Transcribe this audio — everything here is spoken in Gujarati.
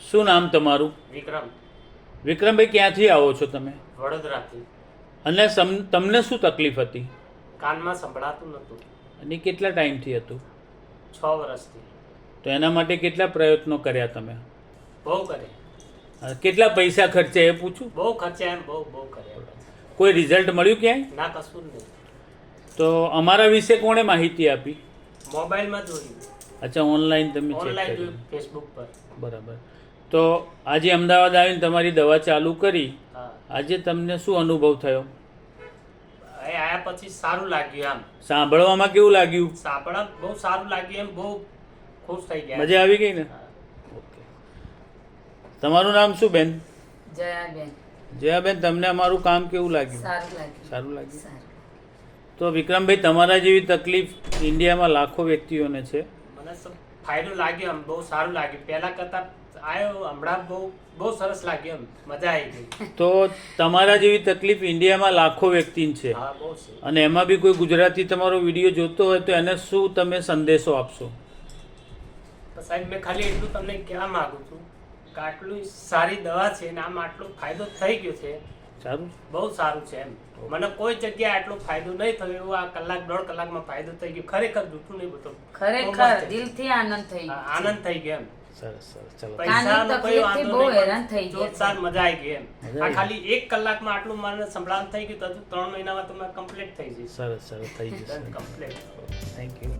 શું નામ તમારું? વિક્રમ. વિક્રમભાઈ, ક્યાંથી આવો છો તમે? વડોદરાથી. અને તમને શું તકલીફ હતી? કાનમાં સંભળાતું નહોતું. અને કેટલા ટાઈમથી હતું? 6 વર્ષથી. તો એના માટે કેટલા પ્રયત્નો કર્યા તમે? બહુ કરે. કેટલા પૈસા ખર્ચ્યા એ પૂછું? બહુ ખર્ચ્યા એમ બહુ કર્યા. કોઈ રિઝલ્ટ મળ્યું ક્યાંય? ના, કશું જ નહીં. તો અમારા વિશે કોણે માહિતી આપી? મોબાઈલમાં જોયું. અચ્છા, ઓનલાઈન તમે ચેક ઓનલાઈન કર્યું? જોયું, ફેસબુક પર. બરાબર. તો આજે અમદાવાદ આવીને તમારી દવા ચાલુ કરી, હા. આજે તમને શું અનુભવ થયો? એ આયા પછી સારું લાગ્યું આમ. સાંભળવામાં કેવું લાગ્યું? સાંભળવા બહુ સારું લાગ્યું એમ, બહુ ખુશ થઈ ગયા. મજા આવી ગઈ ને? હા. ઓકે. તમારું નામ શું બેન? જયાબેન. જયાબેન, તમને અમારું કામ કેવું લાગ્યું? સારું લાગ્યું. સારું લાગ્યું. સારું. તો વિક્રમભાઈ, તમારા જેવી તકલીફ ઇન્ડિયામાં લાખો વ્યક્તિઓને છે. મને ફાયદો લાગ્યો એમ, બહુ સારું લાગ્યું. પહેલા કરતા આવ્યો હમણાં બહુ સરસ લાગ્યું એમ, મજા આવી ગઈ. તો તમારા જેવી તકલીફ ઇન્ડિયામાં લાખો વ્યક્તિને છે. હા, બહુ છે. અને એમાં બી કોઈ ગુજરાતી તમારો વિડીયો જોતો હોય તો એને શું તમે સંદેશો આપશો? તો સાહેબ, મેં ખાલી એટલું તમને કહેવા માંગુ છું કે આટલું સારી દવા છે ને આમ આટલો ફાયદો થઈ ગયો છે. સારું. બહુ સારું છે એમ. મને કોઈ જગ્યાએ આટલો ફાયદો નહીં થયો એવો આ કલાક 1.5 કલાકમાં ફાયદો થઈ ગયો. ખરેખર જૂઠું નહીં બોલતો. ખરેખર દિલથી આનંદ થઈ ગયો. આનંદ થઈ ગયો એમ. સરસ સરસ. ચલો. પૈસાનો કોઈ તકલીફથી વાંધો બહુ નહીં, હેરાન થઈ ગયા જોરદાર મજા આવી ગઈ એમ. મજા આ આવી. ખાલી 1 કલાકમાં આટલું મને સંભળાન થઈ ગયું તો હજુ 3 મહિનામાં તો કમ્પ્લીટ થઈ જઈશ. સરસ સરસ થઈ જશે. કમ્પ્લીટ. Thank you.